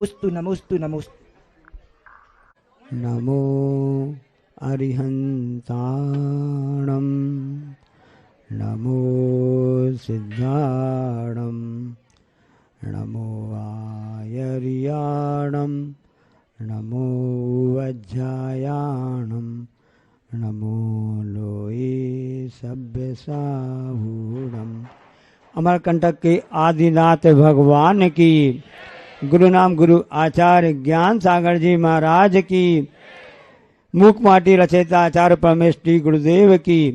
नमोस्तु नमोस्तु नमोस्तु। नमो अरिहंताणं नमो सिद्धाणं नमो आयर्याणं नमो वज्रायाणं नमो लोये सभ्यसाहूणम्। अमरकंटक के आदिनाथ भगवान की, गुरु नाम गुरु आचार्य ज्ञान सागर जी महाराज की, मूक माटी रचयिता आचार्य परमेश्वरी गुरुदेव की,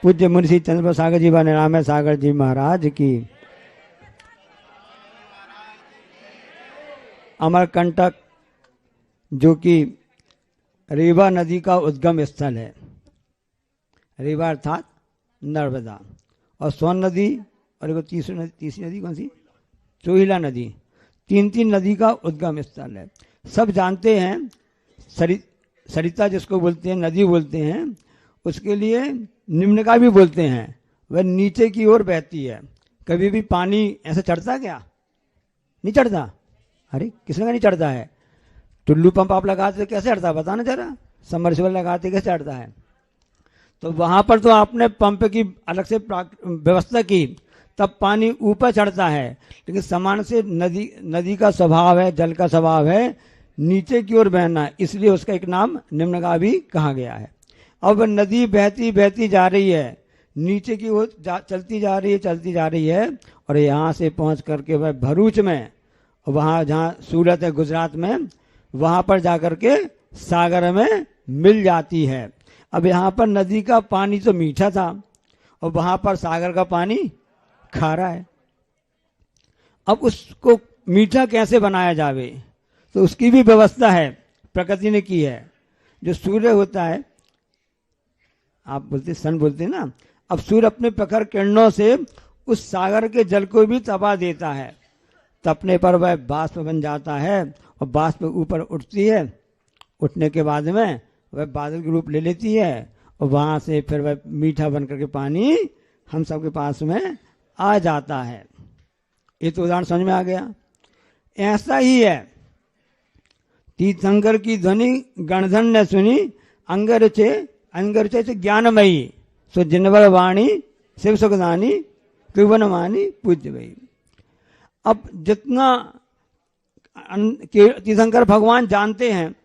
पूज्य मुंशी चंद्र सागर जी व निरामय सागर जी महाराज की। अमरकंटक जो कि रेवा नदी का उद्गम स्थल है, रेवा अर्थात नर्मदा, और सोन नदी और एक तीसरी नदी कौन सी, चोहिला नदी, तीन नदी का उद्गम स्थल है। सब जानते हैं सरिता जिसको बोलते हैं, नदी बोलते हैं, उसके लिए निम्न का भी बोलते हैं। वह नीचे की ओर बहती है। कभी भी पानी ऐसे चढ़ता क्या? नहीं चढ़ता। अरे किसने का नहीं चढ़ता है? टुल्लू पंप आप लगाते तो कैसे चढ़ता है बताना जरा, सबमर्सिबल लगाते कैसे चढ़ता है? तो वहां पर तो आपने पंप की अलग से व्यवस्था की, तब पानी ऊपर चढ़ता है। लेकिन समान से नदी का स्वभाव है, जल का स्वभाव है नीचे की ओर बहना, इसलिए उसका एक नाम निम्नगामी कहा गया है। अब नदी बहती बहती जा रही है, नीचे की ओर चलती जा रही है, और यहाँ से पहुंच करके वह भरूच में, वहाँ जहाँ सूरत है गुजरात में, वहाँ पर जाकर के सागर में मिल जाती है। अब यहाँ पर नदी का पानी तो मीठा था और वहाँ पर सागर का पानी खारा है। अब उसको मीठा कैसे बनाया जावे, तो उसकी भी व्यवस्था है, प्रकृति ने की है। जो सूर्य होता है, आप बोलते सन बोलते हैं ना, अब सूर्य अपने प्रखर किरणों से उस सागर के जल को भी तपा देता है। तपने पर वह बाष्प बन जाता है और बाष्प ऊपर उठती है। उठने के बाद में वह बादल के रूप ले लेती है और वहां से फिर वह मीठा बन करके पानी हम सबके पास में आ जाता है। ये तो उदाहरण समझ में आ गया। ऐसा ही है, तीर्थंकर की ध्वनि गणधन ने सुनी, अंगर से ज्ञानमयी, सो जिनवर वाणी शिव सुखदानी, त्रिभुवन मानी पूज्य भई। अब जितना तीर्थंकर भगवान जानते हैं,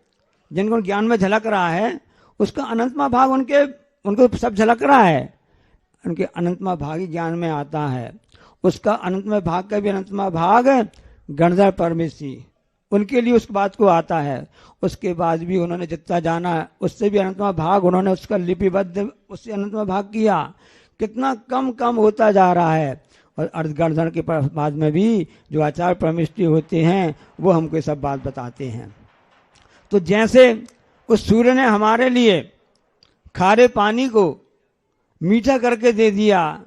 जिनको ज्ञान में झलक रहा है, उसका अनंतमा भाग उनको सब झलक रहा है। उनके अनंतमा भाग ही ज्ञान में आता है। उसका अनंतमा भाग का भी अनंतमा भाग गणधर परमेश्वरी, उनके लिए उस बात को आता है। उसके बाद भी उन्होंने जितना जाना उससे भी अनंतमा भाग उन्होंने उसका लिपिबद्ध, उससे अनंतमा भाग किया। कितना कम होता जा रहा है। और अर्धगणधर के बाद में भी जो आचार्य परमेश्वरी होते हैं वो हमको ये सब बात बताते हैं। तो जैसे उस सूर्य ने हमारे लिए खारे पानी को मीठा करके दे दिया,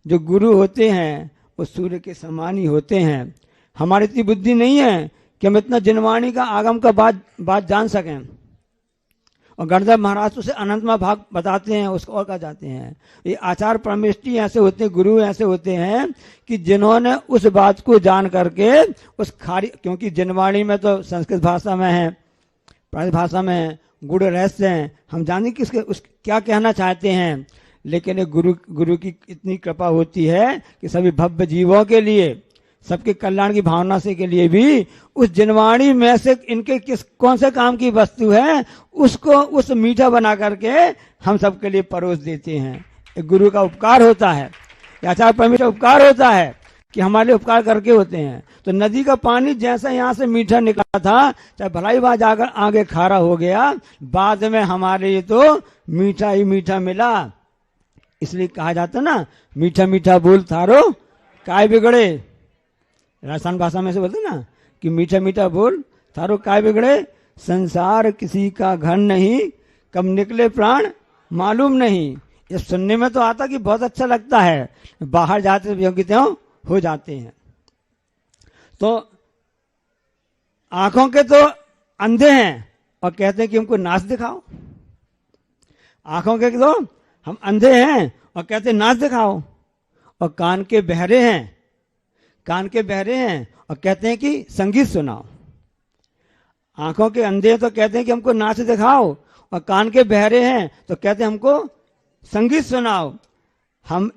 जो गुरु होते हैं वो सूर्य के समान ही होते हैं। हमारी इतनी बुद्धि नहीं है कि हम इतना जिनवाणी का आगम का बात जान सकें। और गणधर महाराज उसे अनंतमा भाग बताते हैं, उसको और कहा जाते हैं। ये आचार्य परमेष्ठी ऐसे होते हैं, गुरु ऐसे होते हैं कि जिन्होंने उस बात को जान करके उस खारी, क्योंकि जिनवाणी में तो संस्कृत भाषा में है, प्राकृत भाषा में है, गुड़ रहस्य है, हम जाने किसके उस क्या कहना चाहते हैं। लेकिन गुरु की इतनी कृपा होती है कि सभी भव्य जीवों के लिए, सबके कल्याण की भावना से के लिए भी उस जिनवाणी में से इनके कौन से काम की वस्तु है उसको उस मीठा बना करके हम सबके लिए परोस देते हैं। एक गुरु का उपकार होता है, आचार्य परमेश्वर उपकार होता है कि हमारे लिए उपकार करके होते हैं। तो नदी का पानी जैसा यहाँ से मीठा निकला था, चाहे भलाई बात जाकर आगे खारा हो गया, बाद में हमारे लिए तो मीठा ही मीठा मिला। इसलिए कहा जाता ना, मीठा मीठा बोल थारो काय बिगड़े। राजस्थान भाषा में से बोलते ना कि मीठा मीठा बोल थारो काय बिगड़े, संसार किसी का घर नहीं, कब निकले प्राण मालूम नहीं। ये सुनने में तो आता कि बहुत अच्छा लगता है, बाहर जाते योग्यताओं हो जाते हैं। तो आंखों के तो अंधे हैं और कहते हैं कि हमको नाच दिखाओ। आंखों के तो हम अंधे हैं और कहते हैं नाच दिखाओ। और कान के बहरे हैं और कहते हैं कि संगीत सुनाओ। आंखों के अंधे हैं तो कहते हैं कि हमको नाच दिखाओ, और कान के बहरे हैं तो कहते हैं हमको संगीत सुनाओ। हम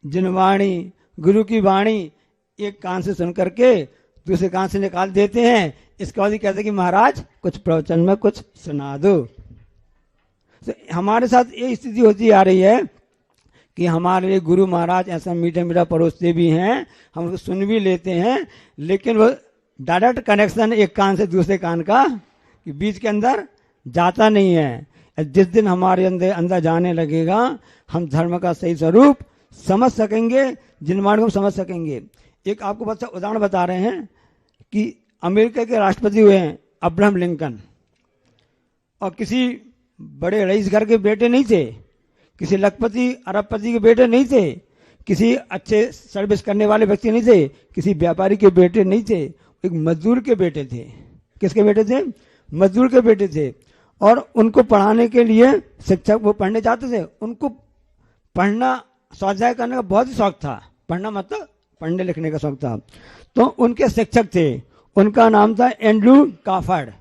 जिनवाणी गुरु की वाणी एक कान से सुन करके दूसरे कान से निकाल देते हैं। इसके बाद ही कहते हैं कि महाराज कुछ प्रवचन में कुछ सुना दो। तो हमारे साथ ये स्थिति होती आ रही है कि हमारे लिए गुरु महाराज ऐसा मीठा मीठा परोसते भी हैं, हम उसको सुन भी लेते हैं, लेकिन वो डायरेक्ट कनेक्शन एक कान से दूसरे कान का कि बीच के अंदर जाता नहीं है। जिस दिन हमारे अंदर जाने लगेगा, हम धर्म का सही स्वरूप समझ सकेंगे, जिनवाणी को समझ सकेंगे। एक आपको बच्चा उदाहरण बता रहे हैं कि अमेरिका के राष्ट्रपति हुए हैं अब्राहम लिंकन, और किसी बड़े रईस घर के बेटे नहीं थे, किसी लखपति अरबपति के बेटे नहीं थे, किसी अच्छे सर्विस करने वाले व्यक्ति नहीं थे, किसी व्यापारी के बेटे नहीं थे, एक मजदूर के बेटे थे। किसके बेटे थे? मजदूर के बेटे थे। और उनको पढ़ाने के लिए शिक्षक, वो पढ़ने जाते थे, उनको पढ़ना स्वाध्याय करने का बहुत ही शौक था। पढ़ना मतलब पढ़ने लिखने का शौक था। तो उनके शिक्षक थे, उनका नाम था एंड्रू काफर्ड।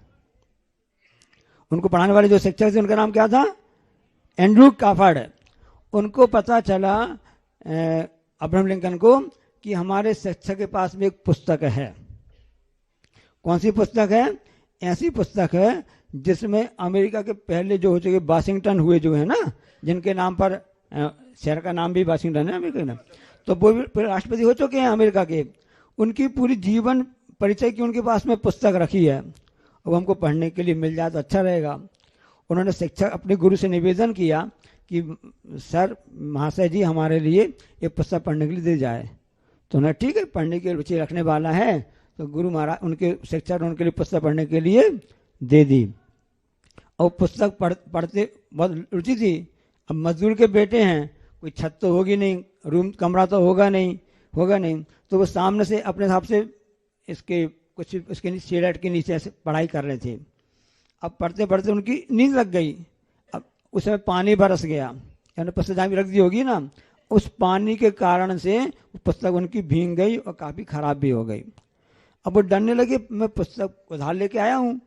उनको पढ़ाने वाले जो शिक्षक थे उनका नाम क्या था? एंड्रू काफर्ड। उनको पता चला अब्राहम लिंकन को कि हमारे शिक्षक के पास में एक पुस्तक है। कौन सी पुस्तक है? ऐसी पुस्तक है जिसमें अमेरिका के पहले जो हो चुके वाशिंगटन हुए जो है ना, जिनके नाम पर शहर का नाम भी वाशिंगटन है अमेरिका में, तो वो भी राष्ट्रपति हो चुके हैं अमेरिका के। उनकी पूरी जीवन परिचय की उनके पास में पुस्तक रखी है, वो हमको पढ़ने के लिए मिल जाए तो अच्छा रहेगा। उन्होंने शिक्षक अपने गुरु से निवेदन किया कि सर महाशय जी हमारे लिए ये पुस्तक पढ़ने के लिए दे जाए। तो उन्हें ठीक है, पढ़ने की रुचि रखने वाला है, तो गुरु महाराज उनके शिक्षक ने उनके लिए पुस्तक पढ़ने के लिए दे दी। और पुस्तक पढ़ते बहुत रुचि थी। अब मजदूर के बेटे हैं, कोई छत तो होगी नहीं, रूम कमरा तो होगा नहीं, तो वो सामने से अपने हिसाब से इसके कुछ इसके शेड के नीचे ऐसे पढ़ाई कर रहे थे। अब पढ़ते पढ़ते उनकी नींद लग गई। अब उसमें पानी बरस गया, यानी पुस्तक जहाँ भी रख दी होगी ना, उस पानी के कारण से पुस्तक उनकी भीग गई और काफ़ी खराब भी हो गई। अब वो डरने लगे, मैं पुस्तक उधार लेके आया हूँ।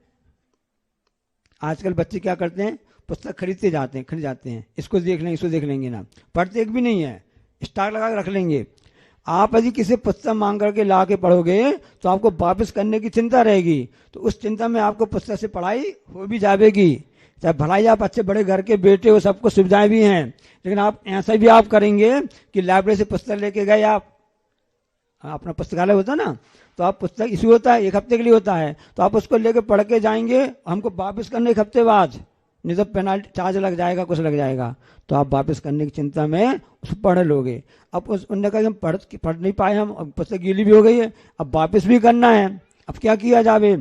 आजकल बच्चे क्या करते हैं, पुस्तक खरीद जाते हैं, इसको देख लेंगे ना, पढ़ते एक भी नहीं है, स्टॉक लगा के रख लेंगे। आप यदि किसी पुस्तक मांग करके ला के पढ़ोगे तो आपको वापस करने की चिंता रहेगी, तो उस चिंता में आपको पुस्तक से पढ़ाई हो भी जाएगी। चाहे भलाई आप अच्छे बड़े घर के बेटे हो, सबको सुविधाएं भी हैं, लेकिन आप ऐसा भी आप करेंगे कि लाइब्रेरी से पुस्तक लेके गए, आप अपना पुस्तकालय होता ना, तो आप पुस्तक इशू होता है 1 हफ्ते के लिए होता है, तो आप उसको लेके पढ़ के जाएंगे, हमको वापस करने 1 हफ्ते बाद, नहीं तो पेनाल्टी चार्ज लग जाएगा, कुछ लग जाएगा, तो आप वापस करने की चिंता में उसको पढ़ लोगे। अब उन्होंने कहा कि हम पढ़ नहीं पाए, हम पुस्तक गीली भी हो गई है, अब वापस भी करना है, अब क्या किया जावे।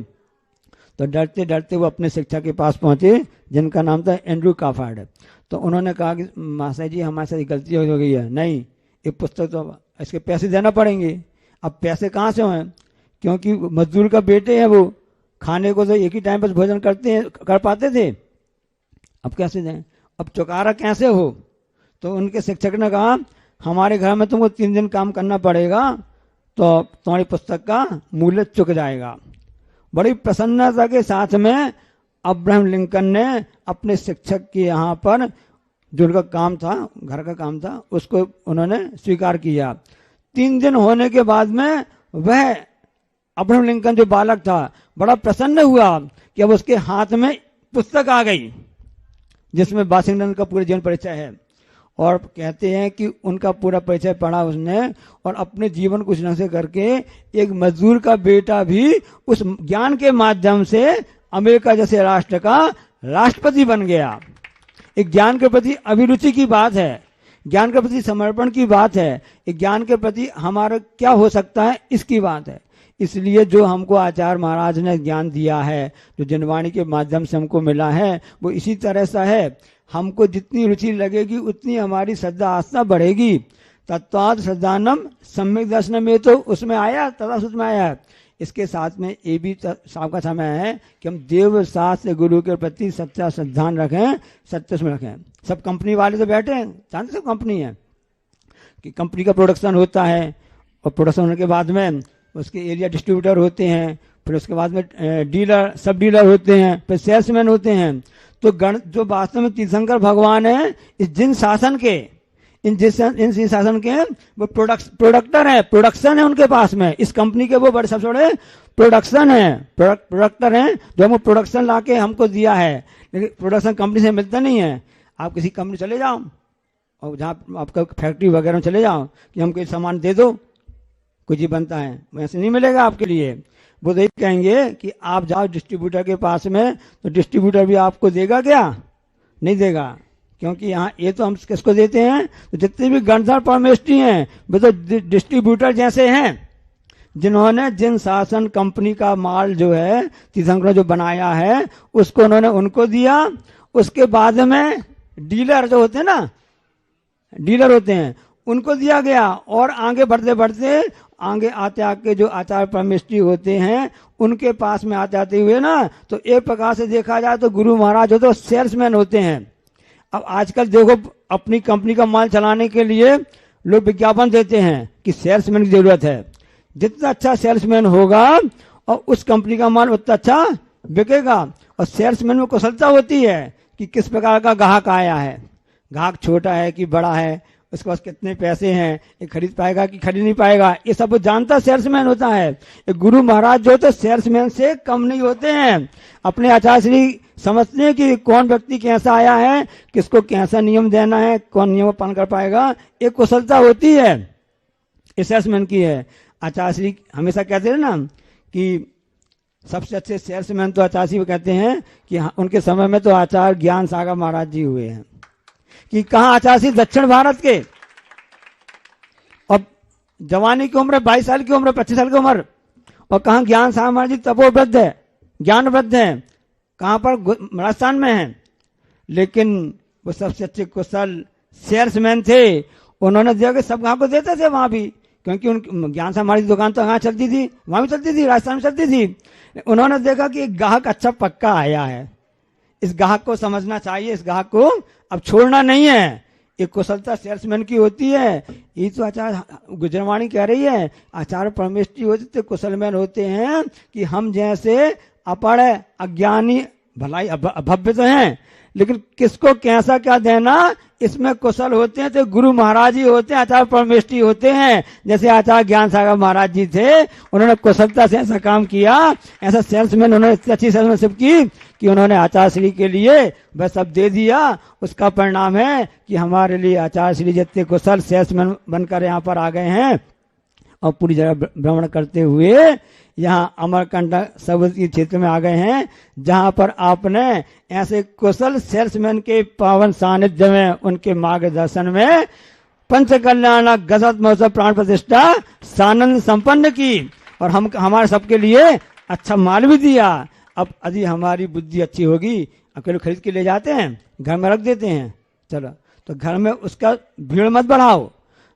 तो डरते डरते वो अपने शिक्षक के पास पहुंचे, जिनका नाम था एंड्रू काफर्ड। तो उन्होंने कहा कि महाशय जी हमारे साथ गलती हो गई है, नहीं ये पुस्तक तो इसके पैसे देना पड़ेंगे। अब पैसे कहाँ से हैं, क्योंकि मजदूर का बेटे हैं, वो खाने को तो एक ही टाइम पर भोजन कर पाते थे, अब कैसे दें, अब चुकारा कैसे हो। तो उनके शिक्षक ने कहा हमारे घर में तुमको 3 दिन काम करना पड़ेगा, तो तुम्हारी पुस्तक का मूल्य चुक जाएगा। बड़ी प्रसन्नता के साथ में अब्राहम लिंकन ने अपने शिक्षक के यहाँ पर जो उनका काम था, घर का काम था, उसको उन्होंने स्वीकार किया। 3 दिन होने के बाद में वह अब्राहम लिंकन जो बालक था बड़ा प्रसन्न हुआ कि अब उसके हाथ में पुस्तक आ गई जिसमें वाशिंगटन का पूरे जीवन परिचय है। और कहते हैं कि उनका पूरा परिचय पढ़ा उसने, और अपने जीवन को ढंग से करके एक मजदूर का बेटा भी उस ज्ञान के माध्यम से अमेरिका जैसे राष्ट्र का राष्ट्रपति बन गया। एक ज्ञान के प्रति अभिरुचि की बात है, ज्ञान के प्रति समर्पण की बात है, एक ज्ञान के प्रति हमारा क्या हो सकता है इसकी बात है। इसलिए जो हमको आचार्य महाराज ने ज्ञान दिया है, जो जिनवाणी के माध्यम से हमको मिला है, वो इसी तरह सा है। हमको जितनी रुचि लगेगी उतनी हमारी श्रद्धा आस्था बढ़ेगी। तत्वाद श्रद्धानम सम्यक दर्शन में तो उसमें आया, तथा सूत्र में आया। इसके साथ में ये भी साफ का समय है कि हम देव शास्त्र गुरु के प्रति सच्चा श्रद्धान रखें, सत्य में रखें। सब कंपनी वाले तो बैठे हैं, जानते सब कंपनी है कि कंपनी का प्रोडक्शन होता है, और प्रोडक्शन होने के बाद में उसके एरिया डिस्ट्रीब्यूटर होते हैं, फिर उसके बाद में डीलर, सब डीलर होते हैं, फिर सेल्समैन होते हैं। तो गण जो वास्तव में तीर्थंकर भगवान है इस जिन शासन के, इन शासन के वो प्रोडक्टर है, प्रोडक्शन है उनके पास में। इस कंपनी के वो बड़े सबसे बड़े प्रोडक्शन है, प्रोडक्टर हैं, जो हमको प्रोडक्शन लाके हमको दिया है। लेकिन प्रोडक्शन कंपनी से मिलता नहीं है। आप किसी कंपनी चले जाओ और जहाँ आपका फैक्ट्री वगैरह में चले जाओ कि हमको ये सामान दे दो, कुछ ही बनता है, वैसे नहीं मिलेगा आपके लिए। वो तो कहेंगे कि आप जाओ डिस्ट्रीब्यूटर के पास में, तो डिस्ट्रीब्यूटर भी आपको देगा क्या? नहीं देगा, क्योंकि यहाँ ये तो हम किसको देते हैं? तो जितने भी गणधर परमेष्ठी हैं वे तो डिस्ट्रीब्यूटर जैसे हैं, जिन्होंने जिन शासन कंपनी का माल जो है तीर्थंकर जो बनाया है उसको उन्होंने उनको दिया। उसके बाद में डीलर जो होते हैं ना, डीलर होते हैं, उनको दिया गया। और आगे बढ़ते बढ़ते आगे आते आके जो आचार्य परमेष्ठी होते हैं उनके पास में आते आते हुए ना, तो एक प्रकार से देखा जाए तो गुरु महाराज हो तो सेल्समैन होते हैं। अब आजकल देखो अपनी कंपनी का माल चलाने के लिए लोग विज्ञापन देते हैं कि सेल्समैन की जरूरत है। जितना अच्छा सेल्समैन होगा और उस कंपनी का माल उतना अच्छा बिकेगा। और सेल्समैन में कुशलता होती है कि किस प्रकार का ग्राहक आया है, ग्राहक छोटा है कि बड़ा है, उसके पास कितने पैसे हैं, ये खरीद पाएगा कि खरीद नहीं पाएगा, ये सब वो जानता सेल्समैन होता है। गुरु महाराज जो तो सेल्समैन से कम नहीं होते हैं। अपने आचार्य श्री समझते हैं कि कौन व्यक्ति कैसा आया है, किसको कैसा नियम देना है, कौन नियम पालन कर पाएगा, एक कुशलता होती है इस सेल्समैन की है। आचार्य श्री हमेशा कहते हैं ना कि सबसे अच्छे सेल्समैन तो आचार्य श्री कहते हैं कि उनके समय में तो आचार्य ज्ञान सागर महाराज जी हुए हैं। कि कहाँ आचार्य श्री दक्षिण भारत के, और जवानी की उम्र 22 साल की उम्र, 25 साल की उम्र, और कहाँ ज्ञान सागर महाराज जी तपोवृद्ध है, ज्ञान वृद्ध है, कहाँ पर राजस्थान में है। लेकिन वो सबसे अच्छे कुशल सेल्समैन थे। उन्होंने दिया कि सब ग्राहक को देते थे वहां भी, क्योंकि उन ज्ञान सागर महाराज की दुकान तो वहां चलती थी, वहां भी चलती थी, राजस्थान में चलती थी। उन्होंने देखा कि एक ग्राहक अच्छा पक्का आया है, इस ग्राहक को समझना चाहिए, इस ग्राहक को अब छोड़ना नहीं है। एक कुशलता सेल्समैन की होती है। ये तो आचार्य गुजरवाणी कह रही है, आचार्य परमेष्ठी होते तो कुशलमैन होते हैं कि हम जैसे अपढ़ अज्ञानी भलाई अभव्य तो हैं, लेकिन किसको कैसा क्या देना इसमें कुशल होते हैं। तो गुरु महाराज ही होते हैं, आचार्य परमेष्ठी होते हैं। जैसे आचार्य ज्ञान सागर महाराज जी थे, उन्होंने कुशलता से ऐसा काम किया, ऐसा सेल्समैन उन्होंने इतनी अच्छी सेल्समैनशिप की कि उन्होंने आचार्य श्री के लिए वह सब दे दिया। उसका परिणाम है कि हमारे लिए आचार्य श्री जितने कुशल सेल्समैन बनकर यहाँ पर आ गए हैं और पूरी जगह भ्रमण करते हुए यहाँ अमरकंटक सब क्षेत्र में आ गए हैं, जहाँ पर आपने ऐसे कुशल सेल्समैन के पावन सानिध्य में, उनके मार्गदर्शन में पंच कल्याण गजत महोत्सव प्राण प्रतिष्ठा सानंद संपन्न की, और हम हमारे सबके लिए अच्छा माल भी दिया। अब यदि हमारी बुद्धि अच्छी होगी, अकेले खरीद के ले जाते हैं, घर में रख देते हैं, चलो तो घर में उसका भीड़ मत बढ़ाओ।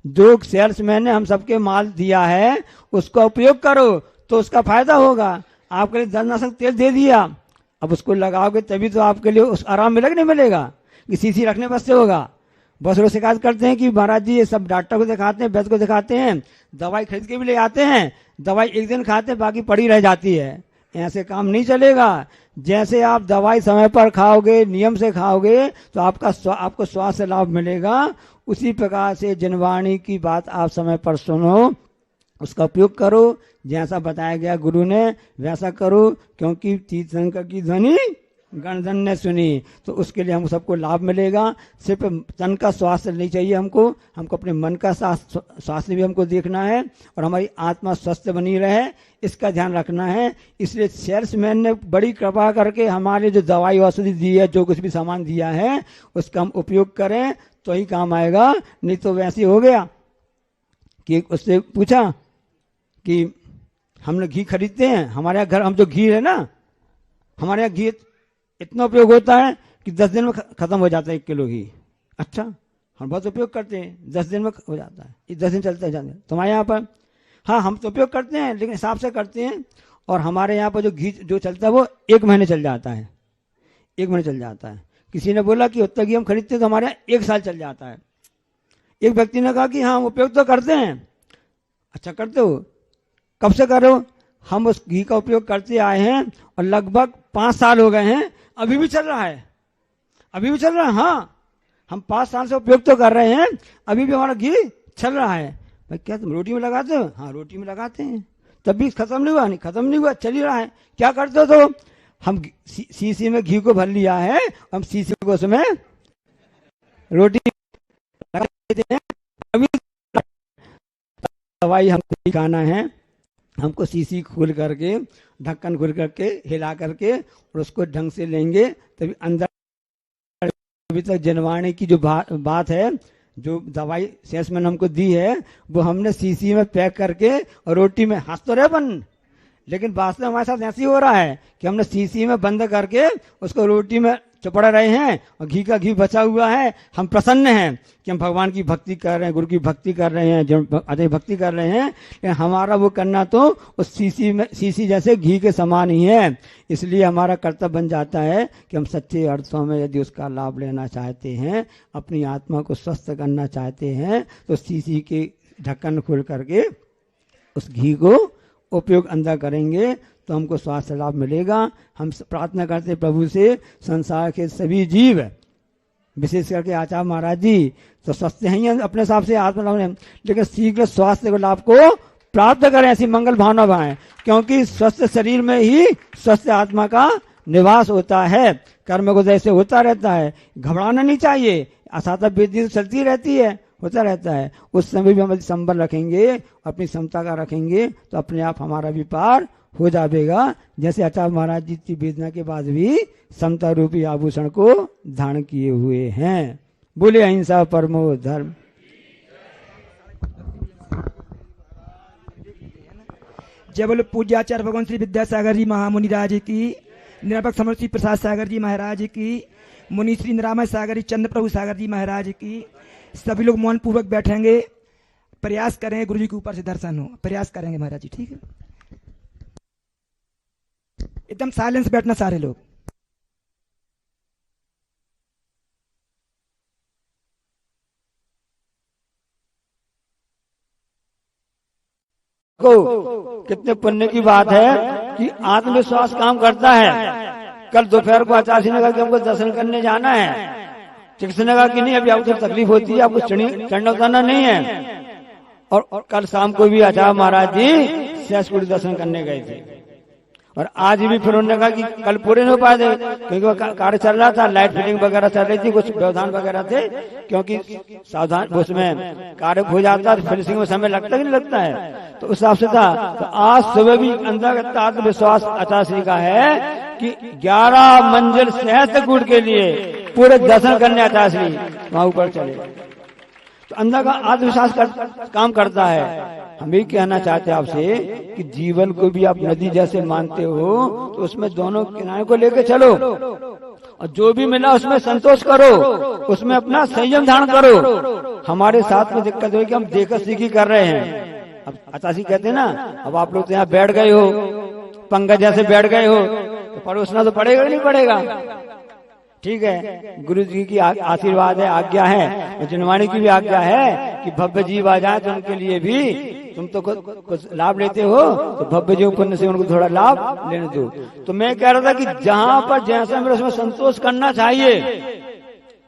जो सेल्समैन ने हम सबके माल दिया है उसका उपयोग करो, तो उसका फायदा होगा। आपके लिए दर्शनाशक तेल दे दिया, अब उसको लगाओगे तभी तो आपके लिए उस आराम मिलेगा, नहीं मिलेगा कि सीसी रखने बस से होगा। बहुत लोग शिकायत करते हैं कि महाराज जी ये सब डॉक्टर को दिखाते हैं, वैद्य को दिखाते हैं, दवाई खरीद के भी ले आते हैं, दवाई एक दिन खाते हैं बाकी पड़ी रह जाती है। ऐसे काम नहीं चलेगा। जैसे आप दवाई समय पर खाओगे, नियम से खाओगे, तो आपको स्वास्थ्य लाभ मिलेगा। उसी प्रकार से जनवाणी की बात आप समय पर सुनो, उसका उपयोग करो, जैसा बताया गया गुरु ने वैसा करो, क्योंकि तीर्थंकर की ध्वनि गणधन ने सुनी, तो उसके लिए हम सबको लाभ मिलेगा। सिर्फ तन का स्वास्थ्य नहीं चाहिए हमको अपने मन का स्वास्थ्य भी हमको देखना है, और हमारी आत्मा स्वस्थ बनी रहे, इसका ध्यान रखना है। इसलिए सेल्समैन ने बड़ी कृपा करके हमारे जो दवाई औषधि दी है, जो कुछ भी सामान दिया है, उसका हम उपयोग करें तो ही काम आएगा। नहीं तो वैसे हो गया कि उससे पूछा कि हमने घी खरीदते हैं, हमारे यहाँ घर हम जो घी है ना, हमारे यहाँ घी इतना उपयोग होता है कि 10 दिन में खत्म हो जाता है 1 किलो घी। अच्छा, हम बहुत उपयोग करते हैं, 10 दिन में हो जाता है, ये 10 दिन चलता है जाने। तुम्हारे यहाँ पर हाँ हम तो उपयोग करते हैं, लेकिन हिसाब से करते हैं। और हमारे यहाँ पर जो घी जो चलता है वो 1 महीने चल जाता है, 1 महीने चल जाता है। किसी ने बोला कि उतना घी हम खरीदते हैं तो हमारे यहाँ 1 साल चल जाता है। एक व्यक्ति ने कहा कि हाँ हम उपयोग तो करते हैं। अच्छा करते हो, कब से कर रहे हो? हम उस घी का उपयोग करते आए हैं और लगभग 5 साल हो गए हैं, अभी भी चल रहा है, अभी भी चल रहा है। हाँ, हम 5 साल से उपयोग तो कर रहे हैं, अभी भी हमारा घी चल रहा है। भाई क्या तुम रोटी में लगाते हो? हाँ, रोटी में लगाते हैं, तब भी खत्म नहीं हुआ, नहीं खत्म नहीं हुआ, चल ही रहा है। क्या करते हो? तो हम सीसी में घी को भर लिया है, हम सीसी को उसमें रोटी लगा देते हैं। अभी दवाई हमको नहीं खाना है, हमको सीसी खोल करके, ढक्कन खोल करके, हिला करके और उसको ढंग से लेंगे, तभी अंदर अभी तक जनवाने की जो बात है, जो दवाई सेल्समैन हमको दी है, वो हमने सीसी में पैक करके और रोटी में, हंस तो रहे अपन, लेकिन वास्तव में हमारे साथ ऐसे ही हो रहा है कि हमने सीसी में बंद करके उसको रोटी में चपड़ रहे हैं और घी का घी बचा हुआ है। हम प्रसन्न हैं कि हम भगवान की भक्ति कर रहे हैं, गुरु की भक्ति कर रहे हैं, अजय भक्ति कर रहे हैं, लेकिन हमारा वो करना तो उस सीसी जैसे घी के समान ही है। इसलिए हमारा कर्तव्य बन जाता है कि हम सच्चे अर्थों में यदि उसका लाभ लेना चाहते हैं, अपनी आत्मा को स्वस्थ करना चाहते हैं, तो सीसी के ढक्कन खोल करके उस घी को उपयोग अंदर करेंगे तो हमको स्वास्थ्य लाभ मिलेगा। हम प्रार्थना करते प्रभु से, संसार के सभी जीव, विशेष करके आचार्य महाराज जी तो स्वस्थ हैं अपने हिसाब से आत्मा लाभ, लेकिन शीघ्र स्वास्थ्य लाभ को प्राप्त करें, ऐसी मंगल भावना बनाएं, क्योंकि स्वस्थ शरीर में ही स्वस्थ आत्मा का निवास होता है। कर्म को जैसे होता रहता है, घबराना नहीं चाहिए, असाता वृद्धि चलती रहती है, होता रहता है। उस समय भी हम संबल रखेंगे, अपनी क्षमता का रखेंगे, तो अपने आप हमारा भी पार हो जाएगा। जैसे आचार्य महाराज जी की वेदना के बाद भी समता रूपी आभूषण को धारण किए हुए हैं। बोले अहिंसा परमो धर्म। जय बोले पूज्याचार्य भगवान श्री विद्यासागर जी महामुनि राज की, निरापक समर श्री प्रसाद सागर जी महाराज की, मुनि श्री निरामय सागर जी चंद्र प्रभु सागर जी महाराज की। सभी लोग मौन पूर्वक बैठेंगे, प्रयास करें गुरु जी के ऊपर से दर्शन हो, प्रयास करेंगे महाराज जी, ठीक है? एकदम साइलेंस बैठना सारे लोग। को कितने पुण्य की बात है कि आत्मविश्वास काम करता है। कल दोपहर को आचार्य ने कहा कि हमको दर्शन करने जाना है, चिकित्सक ने कहा कि नहीं अभी आपको तकलीफ होती है, आपको चढ़ना उतरना नहीं है। और कल शाम को भी आचार्य महाराज जी सहस्कुटी दर्शन करने गए थे, और आज भी फिर उन्होंने कहा कि कल पूरे नहीं हो पाए थे क्योंकि कार्य चल रहा था, लाइट फिटिंग वगैरह चल रही थी, कुछ व्यवधान वगैरह थे, क्योंकि सावधान उसमें कार्य हो जाता है, फिनिशिंग में समय लगता ही नहीं लगता है, तो उस हिसाब से था। तो आज सुबह भी अंतर्गत आत्मविश्वास आचार्य का है कि 11 मंजिल सहस्त्रकूट के लिए पूरे दर्शन करने आचार्य वहां ऊपर चले, तो अंदर का आत्मविश्वास काम करता है। हम भी कहना चाहते हैं आपसे कि जीवन को भी आप नदी जैसे मानते हो, तो उसमें दोनों किनारे को लेकर चलो, और जो भी मिला उसमें संतोष करो, उसमें अपना संयम धारण करो। हमारे साथ में दिक्कत हुई कि हम देखा सीखी कर रहे हैं। अब अचासी कहते हैं ना, अब आप लोग तो यहाँ बैठ गए हो, पंकज जैसे बैठ गए हो, तो परोसना तो पड़ेगा नहीं पड़ेगा, ठीक है? गुरु जी की आशीर्वाद है, आज्ञा है, और जनवाणी की भी आज्ञा है कि भव्य जीव आ जाए तो उनके लिए भी तुम तो कुछ लाभ लेते हो, तो भव्य जीव पुण्य से उनको थोड़ा लाभ लेने दो। तो मैं कह रहा था कि जहां पर जैसा मेरे उसमें संतोष करना चाहिए,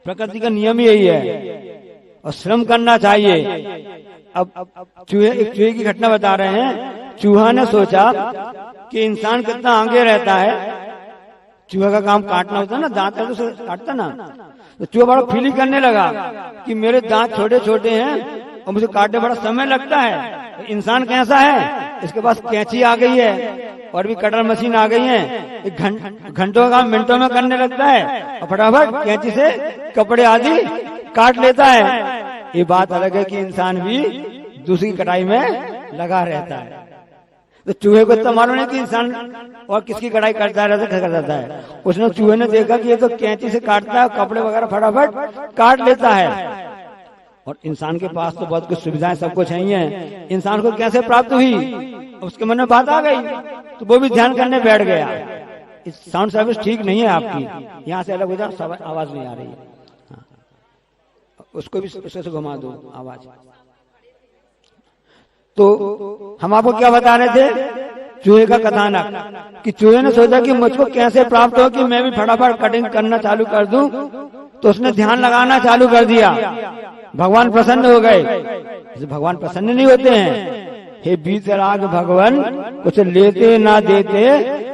प्रकृति का नियम यही है, और श्रम करना चाहिए। अब चूहे की घटना बता रहे हैं। चूहा ने सोचा कि इंसान कितना आगे रहता है, चूहा का काम काटना होता है ना, दांत है तो काटता ना, तो चूहा बड़ा फीलिंग करने लगा कि मेरे दांत छोटे छोटे हैं और मुझे काटने बड़ा समय लगता है। तो इंसान कैसा है, इसके पास कैंची आ गई है और भी कटर मशीन आ गई है, घंटों का काम मिनटों में करने लगता है और फटाफट कैंची से कपड़े आदि काट लेता है। ये बात अलग है कि इंसान भी दूसरी कटाई में लगा रहता है। तो चूहे को तो मालूम नहीं कि इंसान और किसकी कटाई करता रहता है। उसने चूहे ने देखा कि ये तो कैंची से काटता है, कपड़े वगैरह फटाफट काट लेता है, और इंसान के पास तो बहुत कुछ सुविधाएं सब कुछ है, इंसान को कैसे प्राप्त हुई, उसके मन में बात आ गई, तो वो भी ध्यान करने बैठ गया। इस साउंड सर्विस ठीक नहीं है आपकी, यहाँ से अलग हो जाओ, आवाज नहीं आ रही है, हाँ। उसको भी उससे घुमा दो आवाज। तो हम आपको क्या बता रहे थे चूहे का कथानक कि चूहे ने सोचा कि मुझको कैसे प्राप्त हो कि मैं भी फटाफट कटिंग करना चालू कर दूं, तो उसने ध्यान लगाना चालू कर दिया। भगवान प्रसन्न हो गए। भगवान प्रसन्न नहीं होते हैं। हे बीतराग भगवान कुछ लेते ना देते,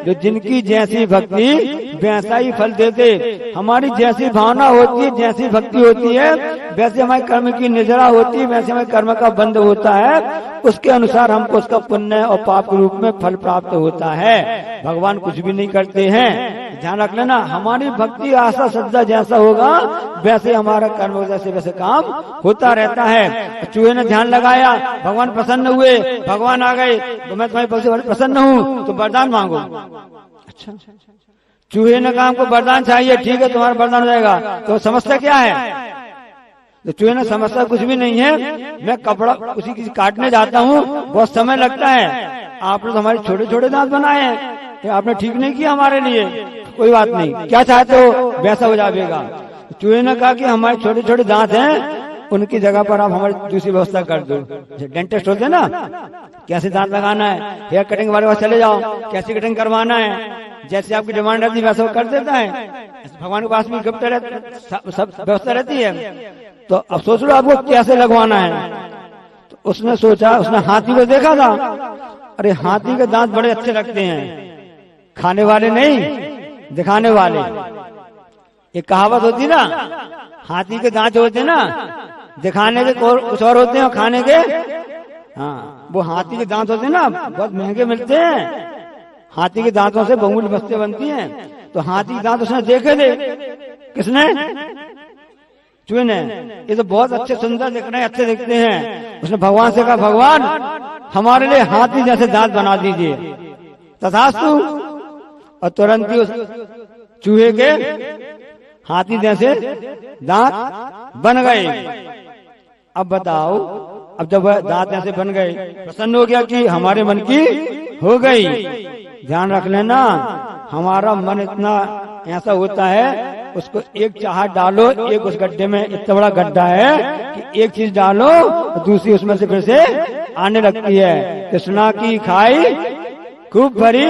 जो जिनकी जैसी भक्ति वैसा ही फल देते। हमारी जैसी भावना होती है, जैसी भक्ति होती है, वैसे हमारे कर्म की निजरा होती है, वैसे हमारे कर्म का बंध होता है, उसके अनुसार हमको उसका पुण्य और पाप के रूप में फल प्राप्त होता है। भगवान कुछ भी नहीं करते हैं। ध्यान रख लेना, हमारी भक्ति आशा श्रद्धा जैसा होगा वैसे हमारा कर्म जैसे वैसे काम होता रहता है। चूहे ने ध्यान लगाया, भगवान प्रसन्न हुए, भगवान आ गए, तो मैं तुम्हारी पक्ष से प्रसन्न हूँ तो वरदान मांगो। अच्छा, चूहे ने कहा हमको वरदान चाहिए, ठीक है तुम्हारा वरदान हो जाएगा। तो समस्या क्या है? तो चूहे ने समस्या कुछ भी नहीं है, मैं कपड़ा उसी की काटने जाता हूँ, बहुत समय लगता है, आपने तो हमारे छोटे छोटे दांत बनाए हैं, आपने ठीक नहीं किया हमारे लिए, कोई बात नहीं, क्या चाहते हो वैसा हो जाएगा। चूहे ने कहा कि हमारे छोटे छोटे दांत हैं, उनकी जगह पर आप हमारी दूसरी व्यवस्था कर दो। डेंटिस्ट होते हैं ना, कैसे दांत लगाना है, हेयर कटिंग वाले पास चले जाओ, कैसी कटिंग करवाना है, जैसे आपकी डिमांड रहती है वैसा वो कर देता है। भगवान के पास भी सब व्यवस्था रहती है। तो अब सोच लो आपको कैसे लगवाना है। तो उसने सोचा, उसने हाथी को देखा था, अरे हाथी के दांत बड़े अच्छे लगते हैं, खाने वाले नहीं दिखाने वाले। एक कहावत होती ना, हाथी के दांत होते ना दिखाने के कुछ और होते हैं और खाने के, हाँ वो हाथी के दांत होते हैं ना बहुत महंगे मिलते हैं। हाथी के दांतों से बहुमूल्य वस्तुएं बनती हैं। तो हाथी के दांत उसने देखे थे, किसने? चूहे ने। ये तो बहुत अच्छे सुंदर दिख रहे हैं, अच्छे दिखते हैं। उसने भगवान से कहा, भगवान हमारे लिए हाथी जैसे दांत बना दीजिए। तथास्तु। और तुरंत ही उस चूहे के हाथी जैसे दांत बन गए। अब बताओ, अब जब दांत ऐसे बन गए, प्रसन्न हो गया कि हमारे मन की हो गई। ध्यान रख लेना, हमारा मन इतना ऐसा होता है, उसको एक चाहत डालो, एक उस गड्ढे में इतना बड़ा गड्ढा है कि एक चीज डालो दूसरी उसमें से फिर से आने लगती है। कृष्णा की खाई खूब भरी,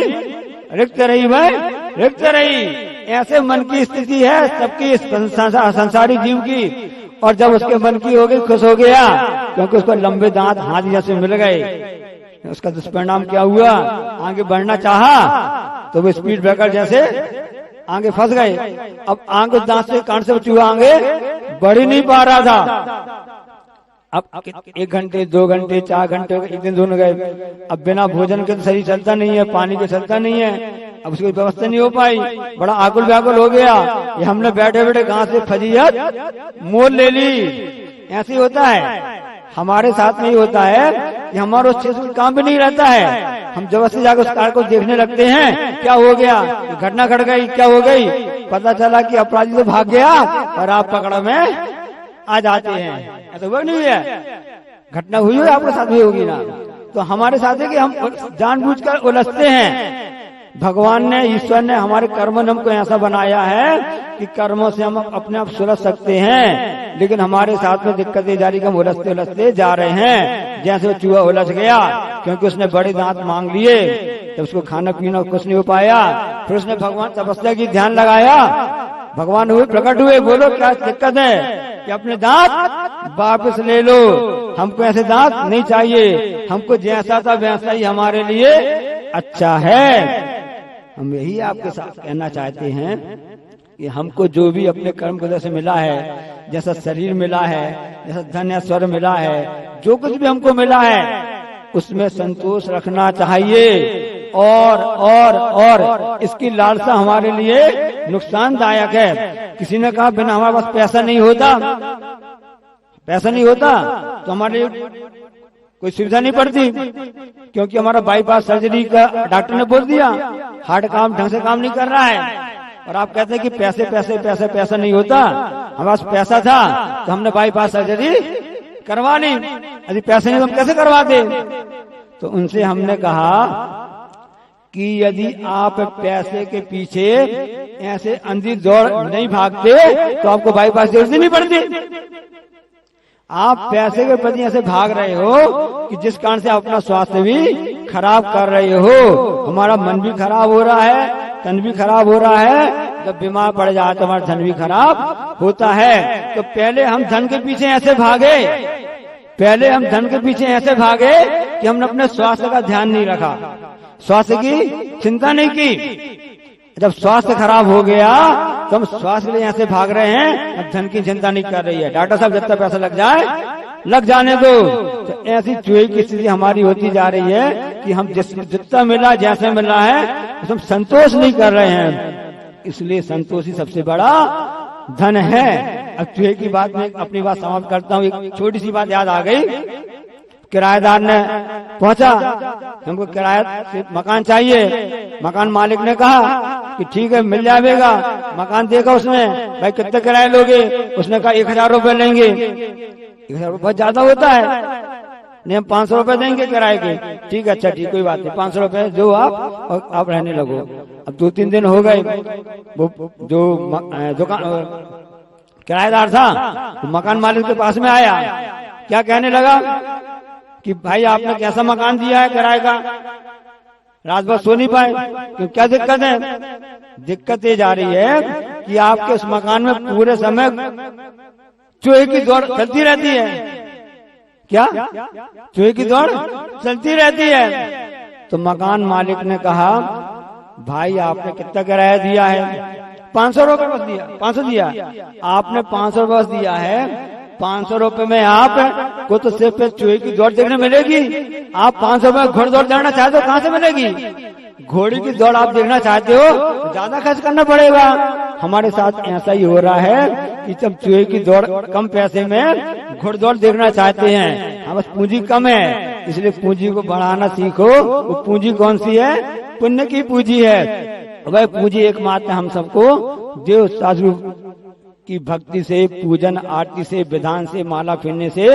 रिक्त रही भाई रिक्त रही। ऐसे मन की स्थिति है सबकी, संसारी जीव की। और जब उसके मन की हो गई, खुश हो गया क्योंकि उसको लंबे दांत हाथी जैसे मिल गए। उसका दुष्परिणाम क्या हुआ? आगे बढ़ना चाहा तो वो स्पीड ब्रेकर जैसे आगे फंस गए। अब आगे दांत से कान से चूहा आगे बढ़ ही नहीं पा रहा था। अब 1 घंटे 2 घंटे 4 घंटे एक दिन दोनों गए। अब बिना भोजन के तो शरीर चलता नहीं है, पानी के चलता नहीं है। अब उसकी व्यवस्था नहीं हो पाई, बड़ा आकुल व्याकुल हो गया। ये हमने बैठे बैठे घास से फजीयत मोल ले ली। ऐसे होता है, हमारे साथ में ही होता है कि हमारा उस चीज का काम भी नहीं रहता है। हम जबरदस्ती जाकर उस कार को देखने लगते हैं, क्या हो गया, घटना घट गई, क्या हो गई, पता चला कि अपराधी तो भाग गया और आप पकड़ में आ जाते हैं। ऐसा हुआ नहीं है? घटना हुई है, आपके साथ भी होगी ना। तो हमारे साथ है कि हम जानबूझकर उलझते हैं। भगवान ने, ईश्वर ने हमारे कर्म ने हमको ऐसा बनाया है कि कर्मों से हम अपने आप सुलझ सकते हैं, लेकिन हमारे साथ में दिक्कतें जारी, हम उलझते उलझते जा रहे हैं। जैसे वो चूहा उलझ गया क्योंकि उसने बड़े दांत मांग लिए, तो उसको खाना पीना कुछ नहीं हो पाया। फिर उसने भगवान तपस्या की, ध्यान लगाया, भगवान हुए, प्रकट हुए, बोलो क्या दिक्कत है कि अपने दांत वापस ले लो, हमको ऐसे दांत नहीं चाहिए, हमको जैसा था वैसा ही हमारे लिए अच्छा है। हम यही आपके साथ कहना चाहते हैं कि हमको जो भी अपने कर्म को जैसे मिला है, जैसा शरीर मिला है, जैसा धन या स्वर मिला है, जो कुछ भी हमको मिला है उसमें संतोष रखना चाहिए। और इसकी लालसा हमारे लिए नुकसानदायक है। किसी ने कहा बिना हमारे पास पैसा नहीं होता तो हमारे कोई सुविधा नहीं पड़ती, क्योंकि हमारा बाईपास सर्जरी का डॉक्टर ने बोल दिया, हार्ट काम ढंग से काम नहीं कर रहा है। और आप कहते हैं कि पैसा नहीं होता। हमारे पास पैसा था तो हमने बाईपास सर्जरी करवा ली, यदि पैसे नहीं तो हम कैसे करवा दे? तो उनसे हमने कहा कि यदि आप पैसे के पीछे ऐसे अंधी दौड़ नहीं भागते तो आपको बाईपास जरूरत नहीं पड़ती। आप पैसे के प्रति ऐसे भाग रहे हो कि जिस कारण से आप अपना स्वास्थ्य भी खराब कर रहे हो। हमारा मन भी खराब हो रहा है, तन भी खराब हो रहा है। जब बीमार पड़ जाए तो हमारा धन भी खराब होता है। तो पहले हम धन के पीछे ऐसे भागे, पहले हम धन के पीछे ऐसे भागे कि हमने अपने स्वास्थ्य का ध्यान नहीं रखा, स्वास्थ्य की चिंता नहीं की। जब स्वास्थ्य खराब हो गया तो हम स्वास्थ्य के लिए ऐसे भाग रहे हैं, अब धन की चिंता नहीं कर रही है। डॉक्टर साहब जितना पैसा लग जाए लग जाने दो। तो ऐसी चूहे की स्थिति हमारी होती जा रही है कि हम जितना मिला जैसे मिला है हम संतोष नहीं कर रहे हैं। इसलिए संतोष ही सबसे बड़ा धन है। अब चूहे की बात में अपनी बात समाप्त करता हूँ। एक छोटी सी बात याद आ गई। किराएदार ने पहुंचा, हमको किराए से मकान चाहिए। मकान मालिक ने कहा कि ठीक है मिल जाएगा। मकान देखा उसने, भाई कितने किराए लोगे? उसने कहा 1000 रुपए लेंगे। 1000 रुपए बहुत ज्यादा होता है, नहीं हम 500 रुपए देंगे किराए के। ठीक है, अच्छा ठीक कोई बात नहीं, 500 रुपए जो आप और आप रहने लगो। अब 2-3 दिन हो गए, वो जो दुकान किराएदार था मकान मालिक के पास में आया, क्या कहने लगा कि भाई आपने कैसा मकान दिया है किराए का, रात भर सो नहीं पाए, क्यों क्या दिक्कत है? दिक्कत ये जा रही है कि आपके उस मकान में पूरे समय चूहे की दौड़ चलती रहती है। क्या चूहे की दौड़ चलती रहती है? तो मकान मालिक ने कहा भाई आपने कितना किराया दिया है? 500 रुपए बस दिया। 500 दिया आपने, 500 बस दिया है। 500 रुपए में आप को तो सिर्फ चूहे की दौड़ देखने मिलेगी। आप 500 रुपए घोड़ दौड़ देखना चाहते हो, कहाँ से मिलेगी? घोड़ी की दौड़ आप देखना चाहते हो तो ज्यादा खर्च करना पड़ेगा। हमारे साथ ऐसा ही हो रहा है कि जब चूहे की दौड़ कम पैसे में घोड़दौड़ देखना चाहते हैं, हम बस पूंजी कम है, इसलिए पूंजी को बढ़ाना सीखो। वो पूंजी कौन सी है? पुण्य की पूंजी है। वह पूंजी एकमात्र हम सबको देव साधु की भक्ति से, पूजन आरती से, विधान से, माला फिरने से,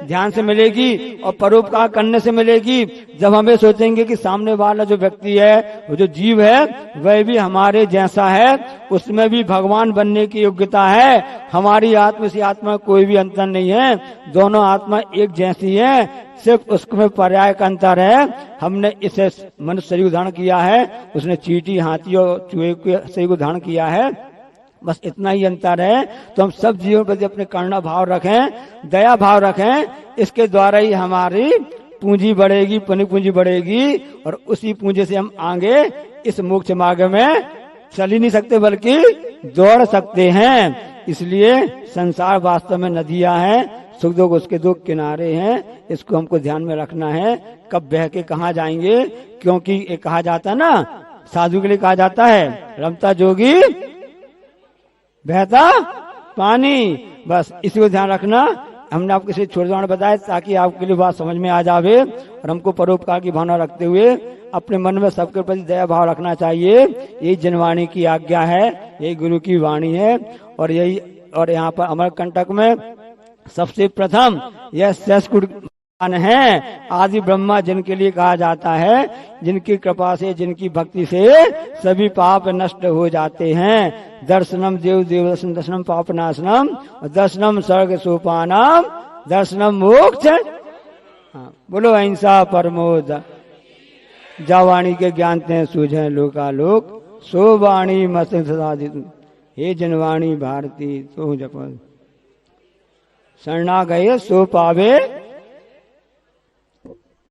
ध्यान से मिलेगी और परोपकार करने से मिलेगी। जब हमें सोचेंगे कि सामने वाला जो व्यक्ति है, वो जो जीव है, वह भी हमारे जैसा है, उसमें भी भगवान बनने की योग्यता है। हमारी आत्मा से आत्मा कोई भी अंतर नहीं है, दोनों आत्मा एक जैसी है, सिर्फ उसमें पर्याय का अंतर है। हमने इसे मनुष्य शरीर को धारण किया है, उसने चींटी, हाथी और चूहे के शरीर को धारण किया है, बस इतना ही अंतर है। तो हम सब जीवों पर अपने करुणा भाव रखें, दया भाव रखें, इसके द्वारा ही हमारी पूंजी बढ़ेगी, पुण्य पूंजी बढ़ेगी और उसी पूंजी से हम आगे इस मोक्ष मार्ग में चल ही नहीं सकते बल्कि दौड़ सकते हैं। इसलिए संसार वास्तव में नदियां हैं, सुख दुख उसके दो किनारे हैं, इसको हमको ध्यान में रखना है। कब बह के कहाँ जाएंगे, क्योंकि ये कहा जाता है ना, साधु के लिए कहा जाता है रमता जोगी बहता पानी। बस इसी को ध्यान रखना। हमने आपको इसे छोटे बताया ताकि आपके लिए बात समझ में आ जावे और हमको परोपकार की भावना रखते हुए अपने मन में सबके प्रति दया भाव रखना चाहिए। यही जनवाणी की आज्ञा है, यही गुरु की वाणी है। और यही और यहाँ पर अमरकंटक में सबसे प्रथम यह शेषकुट है, आदि ब्रह्मा जिनके लिए कहा जाता है, जिनकी कृपा से, जिनकी भक्ति से सभी पाप नष्ट हो जाते हैं। दर्शनम देव देव दर्शन, दर्शनम पाप नाशनम, दर्शनम स्वर्ग सोपानम, दर्शनम मोक्ष। बोलो अहिंसा परमो जावाणी के ज्ञान ते सूझे लोकालोक, सो वाणी मस्त सदा। हे जनवाणी भारती तो जप शरणा गए सो पावे